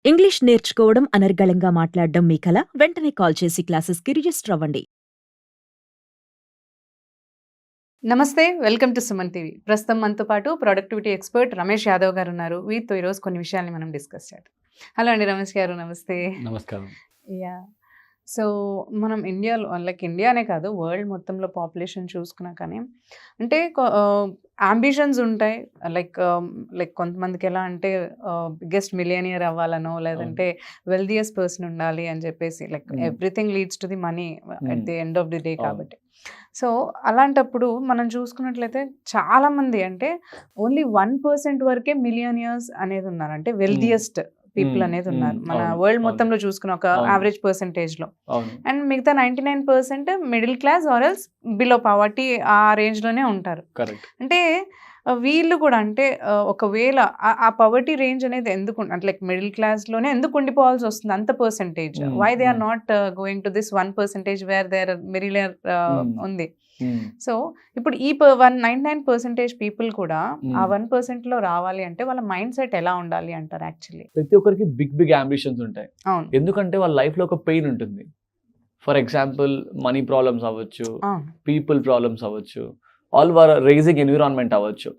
English నేర్చుకోవడం, అనర్గళంగా మాట్లాడడం మీ కల? వెంటనే కాల్ చేసి క్లాసెస్‌కి రిజిస్టర్ అవ్వండి. నమస్తే, వెల్కమ్ టు సుమన్ టీవీ. ప్రస్తుతం మనతో పాటు ప్రొడక్టివిటీ ఎక్స్పర్ట్ రమేష్ యాదవ్ గారు ఉన్నారు. వీరితో ఈరోజు కొన్ని విషయాల్ని మనం డిస్కస్ చేద్దాం. హలో అండి రమేష్ గారు, నమస్తే. నమస్కారం. యా సో మనం ఇండియాలో ఇండియానే కాదు వరల్డ్ మొత్తంలో పాపులేషన్ చూసుకున్నా కానీ అంటే అంబిషన్స్ ఉంటాయి. లైక్ కొంతమందికి ఎలా అంటే బిగ్గెస్ట్ మిలియనియర్ అవ్వాలనో లేదంటే వెల్దియస్ట్ పర్సన్ ఉండాలి అని చెప్పేసి everything leads to the money at the end of the day కాబట్టి. సో అలాంటప్పుడు మనం చూసుకున్నట్లయితే చాలామంది అంటే ఓన్లీ 1% వరకే మిలియనియర్స్ అనేది ఉన్నారు, అంటే వెల్దియస్ట్ పీపుల్ అనేది ఉన్నారు మన వరల్డ్ మొత్తంలో చూసుకున్న ఒక యావరేజ్ పర్సంటేజ్లో. అండ్ మిగతా 99% middle class or else below poverty ఆ రేంజ్లోనే ఉంటారు. అంటే వీళ్ళు కూడా అంటే ఒకవేళ ఆ పవర్టీ రేంజ్ అనేది ఎందుకు అంటే మిడిల్ క్లాస్లోనే ఎందుకు ఉండిపోవాల్సి వస్తుంది అంత percentage? Why they are not going to this 1% where there మిడిలియర్ ఉంది. సో ఇప్పుడు ఈ 99% పీపుల్ కూడా ఆ 1% లో రావాలి అంటే వాళ్ళ మైండ్ సెట్ ఎలా ఉండాలి అంటారు? యాక్చువల్లీ ప్రతి ఒక్కరికి బిగ్ అంబిషన్స్ ఉంటాయి. అవును, ఎందుకంటే వాళ్ళ లైఫ్ లో ఒక పెయిన్ ఉంటుంది. ఫర్ ఎగ్జాంపుల్ మనీ ప్రాబ్లమ్స్ అవ్వచ్చు, పీపుల్ ప్రాబ్లమ్స్ అవ్వచ్చు, ఆల్ వర్ రేజింగ్ ఎన్విరాన్మెంట్ అవ్వచ్చు.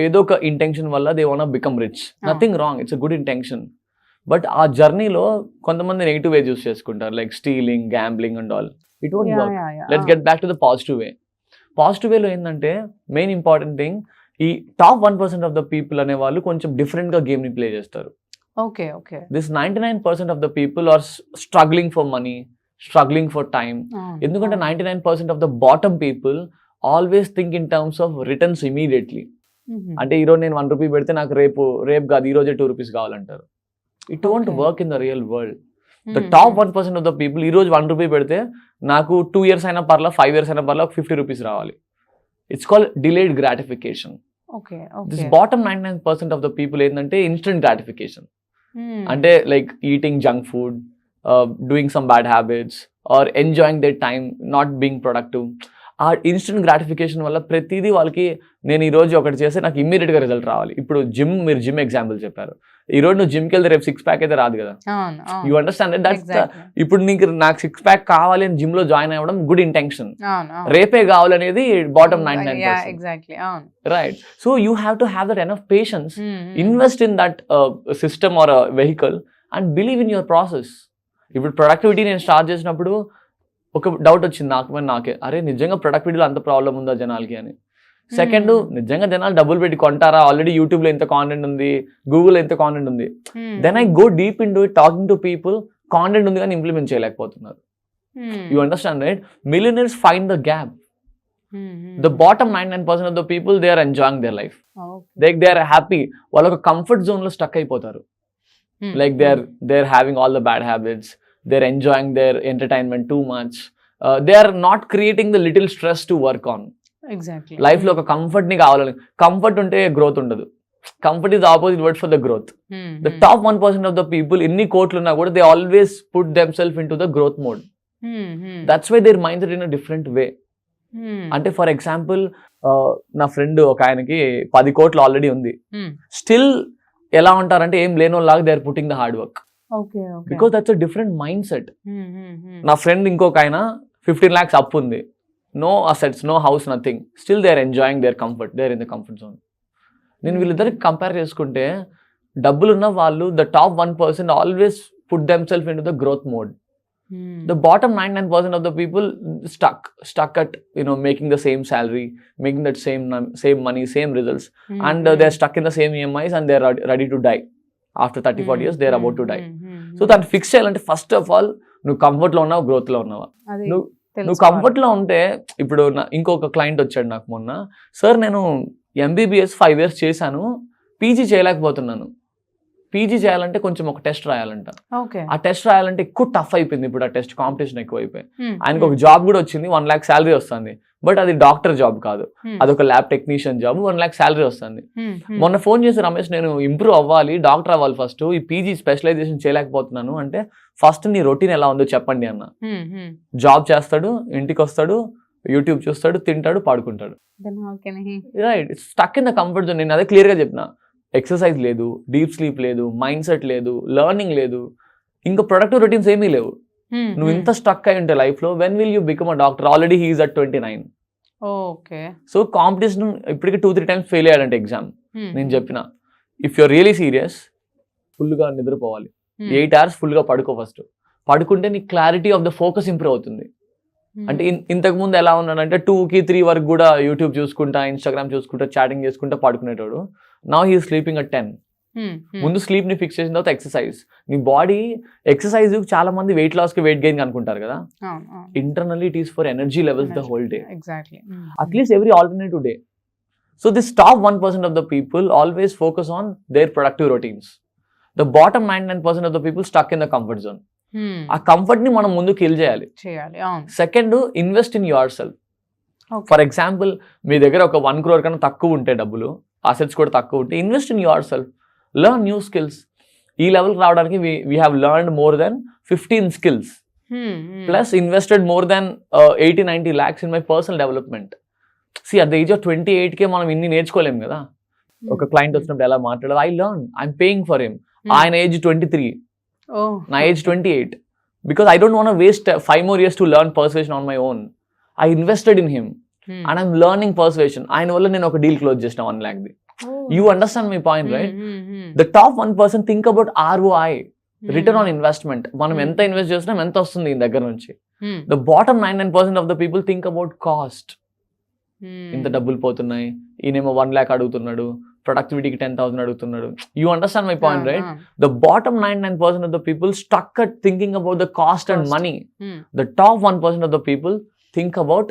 ఏదో ఒక ఇంటెన్షన్ వల్ల they want become rich. Nothing wrong, it's a good intention. But ఆ జర్నీలో కొంతమంది నెగిటివ్ వే చూస్ చేసుకుంటారు, like stealing, gambling and all. It won't work. Let's get back to the positive way. Positive వేలో ఏంటంటే మెయిన్ ఇంపార్టెంట్ థింగ్, ఈ top 1% of the people అనే వాళ్ళు కొంచెం డిఫరెంట్ గా గేమ్ ని ప్లే చేస్తారు. Okay okay. This 99% of the people are struggling for money, struggling for time. ఎందుకంటే 99% of the bottom people always think in terms of returns immediately. అంటే ఈరోజు నేను 1 రూపీ పెడితే నాకు రేపు కాదు ఈ రోజే 2 రూపీస్ కావాలంటారు. It won't work in the real world. The top 1% of the people ఈ రోజు 1 రూపీ పెడితే నాకు 2 years అయినా పర్లా, 5 years అయినా పర్లా 50 రూపీస్ రావాలి. It's called delayed gratification. This bottom 99% of the people ఏంటంటే ఇన్స్టెంట్ గ్రాటిఫికేషన్. అంటే like eating junk food, doing some bad habits or enjoying they time, not being productive. ఆ ఇన్స్టెంట్ గ్రాటిఫికేషన్ వల్ల ప్రతిదీ వాళ్ళకి నేను ఈ రోజు ఒకటి చేస్తే నాకు ఇమ్మీడియట్ గా రిజల్ట్ రావాలి. ఇప్పుడు మీరు జిమ్ ఎగ్జాంపుల్ చెప్పారు. ఈ రోజు నువ్వు జిమ్కి వెళ్తే రేపు 6 pack అయితే రాదు కదా. You understand that? ఇప్పుడు నాకు 6 pack కావాలి అని జిమ్ లో జాయిన్ అవ్వడం గుడ్ ఇంటెన్షన్. రేపే కావాలనేది bottom 99%. Right. So you have to have that enough patience, invest in that system are vehicle and believe in your process. ఇప్పుడు ప్రొడక్టివిటీ నేను స్టార్ట్ చేసినప్పుడు ఒక డౌట్ వచ్చింది నాకే, అరే నిజంగా ప్రొడక్టివిటీలో అంత ప్రాబ్లం ఉందా జనాలకి అని. సెకండ్, నిజంగా జనాలు డబ్బులు పెట్టి కొంటారా? ఆల్రెడీ యూట్యూబ్ లో ఎంత కాంటెంట్ ఉంది, గూగుల్ ఎంత కాంటెంట్ ఉంది. Then I go deep into it, talking to people. Content ఉంది కానీ ఇంప్లిమెంట్ చేయలేకపోతున్నారు. You understand right? Millionaires find the gap. The bottom 99% of the people they are enjoying their life. They are happy. వాళ్ళ ఒక comfort zone లో stuck అయిపోతారు. Like they are having all the bad habits, they are enjoying their entertainment too much. They are not creating the little stress to work on. Life లో ఒక comfort ని కావాలని. Comfort ఉంటే growth ఉండదు. Comfort is opposite word for the growth. The top 1% of the people ఎన్ని కోట్లు ఉన్నా కూడా they always put themselves into the growth mode. That's why their mindset in a different way. అంటే for example నా friend ఒక ఆయనకి 10 కోట్లు already ఉంది. స్టిల్ ఎలా ఉంటారంటే ఏం లేని వాళ్ళగా they are putting the hard work. Because that's a different mindset. నా ఫ్రెండ్ ఇంకొక ఆయన 15 lakhs అప్పు ఉంది. No assets, no house, nothing. Still they are enjoying their comfort. They are in the comfort zone. నేను వీళ్ళిద్దరికి compare చేసుకుంటే డబ్బులున్న వాళ్ళు, the top 1% always put themself in to the growth mode. The bottom 99% of the people stuck at making the same salary, making that same money, same results, and they are stuck in the same EMIs and they are ready to die. After 30-40 years they are about to die. So దాన్ని fix చేయాలంటే first of all నువ్వు comfort లో ఉన్నావా, growth లో ఉన్నావా? నువ్వు comfort లో ఉంటే, ఇప్పుడు ఇంకొక క్లయింట్ వచ్చాడు నాకు మొన్న, సార్ నేను MBBS 5 years చేశాను, పీజీ చేయలేకపోతున్నాను. పీజీ చేయాలంటే కొంచెం ఒక టెస్ట్ రాయాలంట. ఆ టెస్ట్ రాయాలంటే ఎక్కువ టఫ్ అయిపోయింది. ఇప్పుడు ఆ టెస్ట్ కాంపిటీషన్ ఎక్కువ అయిపోయి ఆయనకు ఒక జాబ్ కూడా వచ్చింది, 1 lakh శాలరీ వస్తుంది. బట్ అది డాక్టర్ జాబ్ కాదు, అదొక lab technician job, 1 lakh salary వస్తుంది. మొన్న ఫోన్ చేసి, రమేష్ నేను ఇంప్రూవ్ అవ్వాలి, డాక్టర్ అవ్వాలి, ఫస్ట్ ఈ పీజీ స్పెషలైజేషన్ చేయలేకపోతున్నాను అంటే ఫస్ట్ నీ రొటీన్ ఎలా ఉందో చెప్పండి అన్న. జాబ్ చేస్తాడు, ఇంటికి వస్తాడు, యూట్యూబ్ చూస్తాడు, తింటాడు, పాడుకుంటాడు. Right, stuck in the comfort zone. నేను అదే క్లియర్ గా చెప్పిన, ఎక్సర్సైజ్ లేదు, డీప్ స్లీప్ లేదు, మైండ్ సెట్ లేదు, లెర్నింగ్ లేదు, ఇంకా ప్రొడక్టివ్ రొటీన్స్ ఏమీ లేవు. నువ్వు ఇంత స్టక్ అయి ఉంటే లైఫ్లో, when will you become a doctor? Already he is at 29. Okay. So competition ఇప్పటికి 2-3 times ఫెయిల్ అయ్యాడంటే ఎగ్జామ్. నేను చెప్పిన, ఇఫ్ యూర్ రియలీ సీరియస్, ఫుల్గా నిద్రపోవాలి, 8 hours ఫుల్గా పడుకో. ఫస్ట్ పడుకుంటే నీ clarity of the focus improve అవుతుంది. అంటే ఇంతకు ముందు ఎలా ఉన్నాడంటే 2-3 వరకు కూడా యూట్యూబ్ చూసుకుంటా, ఇన్స్టాగ్రామ్ చూసుకుంటా, చాటింగ్ చేసుకుంటా పడుకునేటోడు. Now he sleeping at 10. ముందు స్లీప్ ని ఫిక్స్ చేసిన తర్వాత ఎక్సర్సైజ్. నీ బాడీ ఎక్సర్సైజ్ చాలా మంది వెయిట్ లాస్ కి వెయిట్ గెయిన్ అనుకుంటారు కదా, internally it is for energy levels the whole day, at least every alternative day. So this top 1% of the people always focus on their productive routines. The bottom 99% of the people stuck in the comfort zone. ఆ comfort ని మనం ముందు kill చేయాలి. Second, invest in yourself. For example, మీ దగ్గర ఒక 1 crore కన్నా తక్కువ ఉంటే, డబ్బులు అసెట్స్ కూడా తక్కువ ఉంటే, invest in your self. Learn new skills. ఈ లెవెల్కి రావడానికి we have learned more than 15 skills, plus invested more than 80-90 lakhs in my personal development. At the age of 28 మనం ఇన్ని నేర్చుకోలేము కదా. ఒక క్లయింట్ వచ్చినప్పుడు ఎలా మాట్లాడాలి, I learn, I'm paying for him. ఆయన ఏజ్ 23, నా age 28. Because I don't want waste 5 more years to learn persuasion on my own. I invested in him and I'm learning persuasion. ఆయన వల్ల నేను ఒక డీల్ క్లోజ్ చేసిన 1 lakh. You understand my point, right? The top 1% think about ROI, return on investment. మనం ఎంత invest చేస్తున్నాం, ఎంత వస్తుంది ఈ దగ్గర నుంచి. The bottom 99% of the people think about cost. ఇంత డబ్బులు పోతున్నాయి, ఈయనేమో 1 lakh అడుగుతున్నాడు, ప్రొడక్టివిటీకి 10,000 అడుగుతున్నాడు. You understand my point, right? The bottom 99% of the people stuck at thinking about the cost and money. The top 1% of the people think about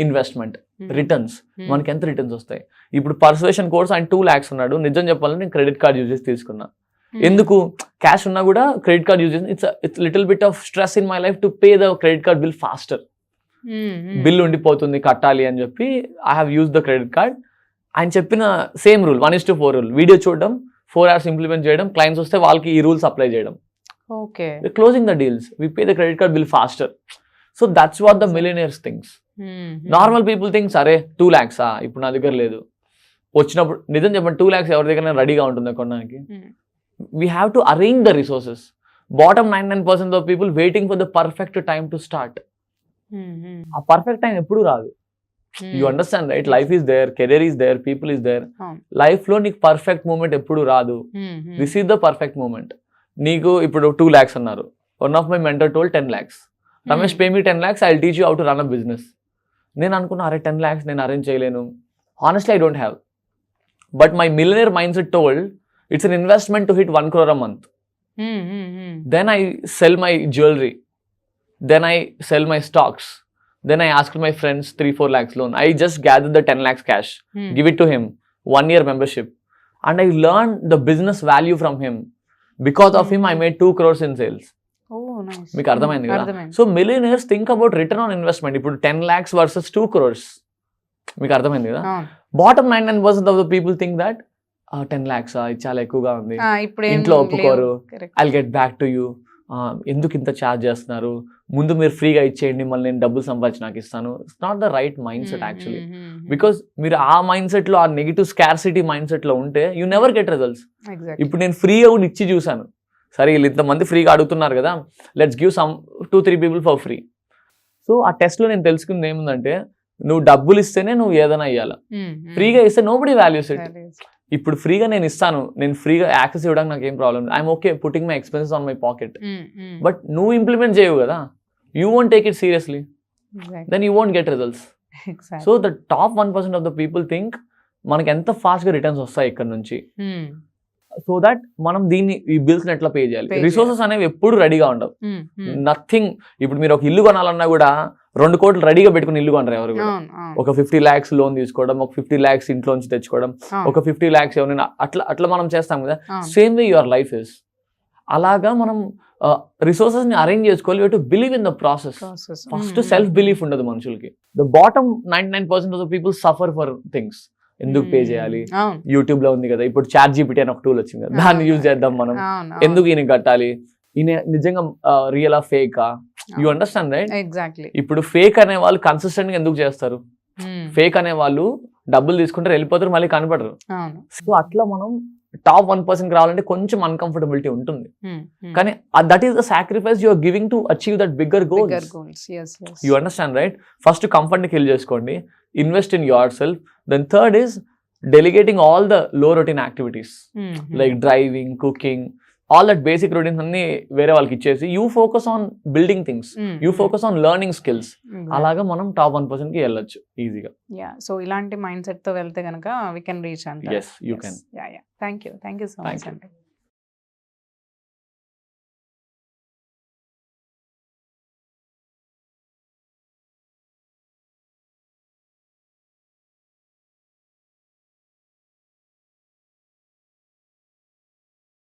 investment, returns. మనకి ఎంత returns వస్తాయి? ఇప్పుడు పర్సువేషన్ కోర్స్ ఆయన 2 lakhs ఉన్నాడు. నిజం చెప్పాలంటే నేను credit card use చేసి తీసుకున్నా. ఎందుకు? క్యాష్ ఉన్నా కూడా క్రెడిట్ కార్డ్ యూజ్ చేసి, it's little bit of stress in my life to pay the credit card bill faster. Bill ఉండిపోతుంది, కట్టాలి అని చెప్పి I have use the credit card. ఆయన చెప్పిన సేమ్ రూల్, 1:4 రూల్. వీడియో చూడడం, 4 hours ఇంప్లిమెంట్ చేయడం, clients వస్తే వాళ్ళకి ఈ రూల్స్ అప్లై చేయడం. Closing the deals, we pay the credit card bill faster. So that's what the millionaires things. Normal people things, అరే 2 lakhs ఇప్పుడు నా దగ్గర లేదు. వచ్చినప్పుడు నిజం చెప్పండి, 2 lakhs ఎవరి దగ్గర రెడీగా ఉంటుంది కొనడానికి. We have to arrange the resources. Bottom 99% of people waiting for the perfect time to start. ఆ పర్ఫెక్ట్ టైం ఎప్పుడు రాదు. You understand, right? Life is there, career is there, people is there. Life లో నీకు perfect moment ఎప్పుడు రాదు. This is the perfect moment. నీకు ఇప్పుడు 2 lakhs అన్నారు. One of my mentor told 10 lakhs. Ramesh, pay me 10 lakhs, I will teach you how to run a business. నేను అనుకున్నా, అరే 10 lakhs నేను అరేంజ్ చేయలేను. Honestly I don't have. But my millionaire mind set told it's an investment to hit 1 crore a month. Then I sell my jewelry. Then I sell my stocks. Then I asked my friends 3-4 lakhs loan. I just gathered the 10 lakhs cash, give it to him, 1 year membership. And I learned the business value from him. Because of him, I made 2 crores in sales. మీకు అర్థమైంది కదా? So millionaires think about return on investment. ఇప్పుడు 10 lakhs versus 2 crores. మీకు అర్థమైంది కదా? Bottom 99% of the people think that 10 lakhs ఇది చాలా ఎక్కువగా ఉంది, ఇంట్లో ఒప్పుకోరు, I get back to you, ఎందుకు ఇంత ఛార్జ్ చేస్తున్నారు, ముందు మీరు ఫ్రీగా ఇచ్చేయండి, మళ్ళీ నేను డబ్బులు సంపాదించి నాకు ఇస్తాను. It's not the right mind set actually. Because మీరు ఆ మైండ్ సెట్ లో, ఆ నెగిటివ్ స్కార్సిటీ మైండ్ సెట్ లో ఉంటే యూ నెవర్ గెట్ రిజల్ట్స్. ఇప్పుడు నేను ఫ్రీగా కూడా ఇచ్చి చూసాను. సరే వీళ్ళు ఇంతమంది ఫ్రీగా అడుగుతున్నారు కదా, let's give some 2-3 people for free. So ఆ టెస్ట్లో నేను తెలుసుకుంది ఏముందంటే, నువ్వు డబ్బులు ఇస్తేనే నువ్వు ఏదైనా ఇవ్వాలి, ఫ్రీగా ఇస్తే నోబడీ వాల్యూస్ ఇట్. ఇప్పుడు ఫ్రీగా నేను ఇస్తాను, నేను ఫ్రీగా యాక్సెస్ ఇవ్వడానికి నాకు ఏం problem, I'm okay putting my expenses on my pocket. But నువ్వు ఇంప్లిమెంట్ చేయవు కదా, you won't take it seriously, then you won't get results. So the top 1% of the people think మనకి ఎంత ఫాస్ట్గా రిటర్న్స్ వస్తాయి ఇక్కడ నుంచి, సో దట్ మనం దీన్ని ఈ బిల్స్ ఎట్లా పే చేయాలి. రిసోర్సెస్ అనేవి ఎప్పుడు రెడీగా ఉండవు. నథింగ్. ఇప్పుడు మీరు ఒక ఇల్లు కొనాలన్నా కూడా 2 కోట్లు రెడీగా పెట్టుకుని ఇల్లు కొనరు ఎవరు కూడా. ఒక 50 lakhs లోన్ తీసుకోవడం, ఒక 50 lakhs ఇంట్లోంచి తెచ్చుకోవడం, ఒక 50 lakhs ఎవరైనా అట్లా మనం చేస్తాం కదా. Same way your life is. అలాగా మనం రిసోర్సెస్ ని అరేంజ్ చేసుకోవాలి. You have to believe in the process. First self belief ఉండదు మనుషులకి. The bottom 99% of the people suffer for things. ఎందుకు పే చేయాలి, యూట్యూబ్ లో ఉంది కదా, ఇప్పుడు చాట్ జీపీటీ అని ఒక టూల్ వచ్చింది కదా, దాన్ని యూజ్ చేద్దాం మనం, ఎందుకు ఈయన కట్టాలి, ఈయన నిజంగా రియల్ ఆ ఫేకా, యూ అండర్స్టాండ్ రైట్? ఎగ్జాక్ట్లీ. ఇప్పుడు ఫేక్ అనే వాళ్ళు కన్సిస్టెంట్ గా ఎందుకు చేస్తారు? ఫేక్ అనే వాళ్ళు డబ్బులు తీసుకుంటారు, వెళ్ళిపోతారు, మళ్ళీ కనపడరు. సో అట్లా మనం టాప్ 1% రావాలంటే కొంచెం అన్కంఫర్టబిలిటీ ఉంటుంది, కానీ that is the sacrifice you are giving to achieve that bigger goals. You understand right? First కంఫర్ట్ని కిల్ చేసుకోండి, invest in yourself. Then third is delegating all the low routine activities like driving, cooking, all that basic routines అన్ని వేరే వాళ్ళకి ఇచ్చేసి you focus on building things, you focus on learning skills. అలాగా మనం top 1% కి వెళ్ళొచ్చు ఈజీగా. So ఇలాంటి మైండ్ సెట్ తో వెళ్తే కనుక వీ కెన్ రీచ్ అంట. Yes, you can. Thank you so Thank much you. అండి.